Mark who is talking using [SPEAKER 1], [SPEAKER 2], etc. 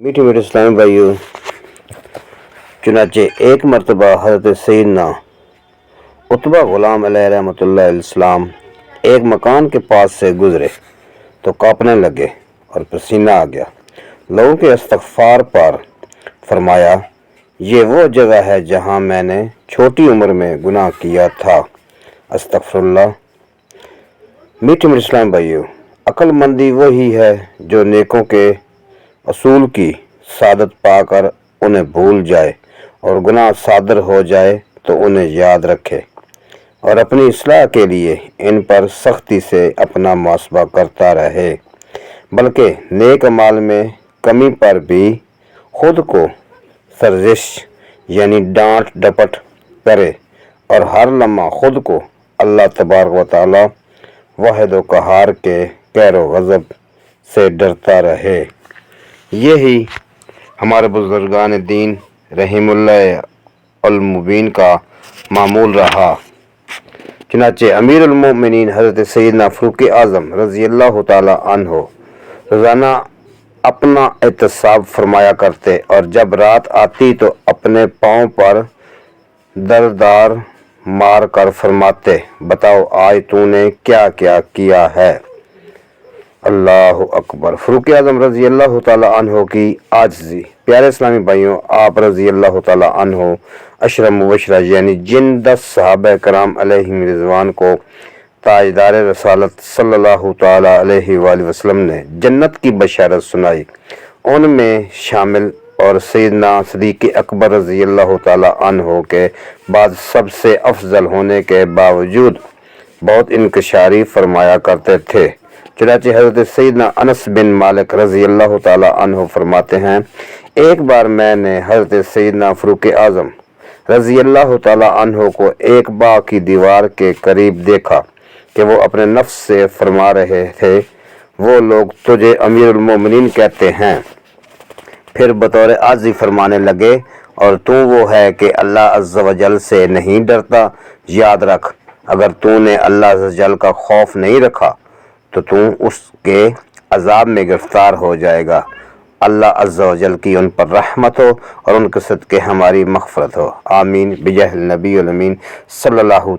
[SPEAKER 1] میٹھے میٹھے اسلامی بھائیوں، چنانچہ ایک مرتبہ حضرت سیدنا عتبہ غلام علیہ رحمۃ اللہ علیہ السلام ایک مکان کے پاس سے گزرے تو کانپنے لگے اور پسینہ آ گیا۔ لوگوں کے استغفار پر فرمایا، یہ وہ جگہ ہے جہاں میں نے چھوٹی عمر میں گناہ کیا تھا، استغفر اللہ۔ میٹھے میٹھے اسلام بھائیوں، عقل مندی وہی ہے جو نیکوں کے اصول کی سعادت پا کر انہیں بھول جائے اور گناہ صادر ہو جائے تو انہیں یاد رکھے اور اپنی اصلاح کے لیے ان پر سختی سے اپنا محاسبہ کرتا رہے، بلکہ نیک اعمال میں کمی پر بھی خود کو سرزش یعنی ڈانٹ ڈپٹ کرے اور ہر لمحہ خود کو اللہ تبارک و تعالی واحد و قہار کے قہر و غضب سے ڈرتا رہے۔ یہی ہمارے بزرگان دین رحم اللہ المبین کا معمول رہا۔ چنانچہ امیر المومنین حضرت سیدنا فاروق اعظم رضی اللہ تعالی عنہ روزانہ اپنا احتساب فرمایا کرتے اور جب رات آتی تو اپنے پاؤں پر دردار مار کر فرماتے، بتاؤ آج تو نے کیا کیا کیا ہے؟ اللہ اکبر۔ فاروق اعظم رضی اللہ تعالی عنہ کی عاجزی۔ پیارے اسلامی بھائیوں، آپ رضی اللہ تعالی عنہ عشرہ مبشرہ یعنی جن 10 صحابہ کرام علیہم رضوان کو تاجدار رسالت صلی اللہ تعالی علیہ وآلہ وسلم نے جنت کی بشارت سنائی، ان میں شامل اور سیدنا صدیق اکبر رضی اللہ تعالی عنہ کے بعد سب سے افضل ہونے کے باوجود بہت انکشاری فرمایا کرتے تھے۔ چنانچہ حضرت سیدنا انس بن مالک رضی اللہ تعالی عنہ فرماتے ہیں، ایک بار میں نے حضرت سیدنا فاروق اعظم رضی اللہ تعالی عنہ کو ایک باغ کی دیوار کے قریب دیکھا کہ وہ اپنے نفس سے فرما رہے تھے، وہ لوگ تجھے امیر المومنین کہتے ہیں، پھر بطور عاجزی فرمانے لگے، اور تو وہ ہے کہ اللہ عز و جل سے نہیں ڈرتا، یاد رکھ اگر تو نے اللہ عز و جل کا خوف نہیں رکھا تو اس کے عذاب میں گرفتار ہو جائے گا۔ اللہ عز و جل کی ان پر رحمت ہو اور ان کے صدقے ہماری مغفرت ہو، آمین بجاہ النبی الامین صلی اللہ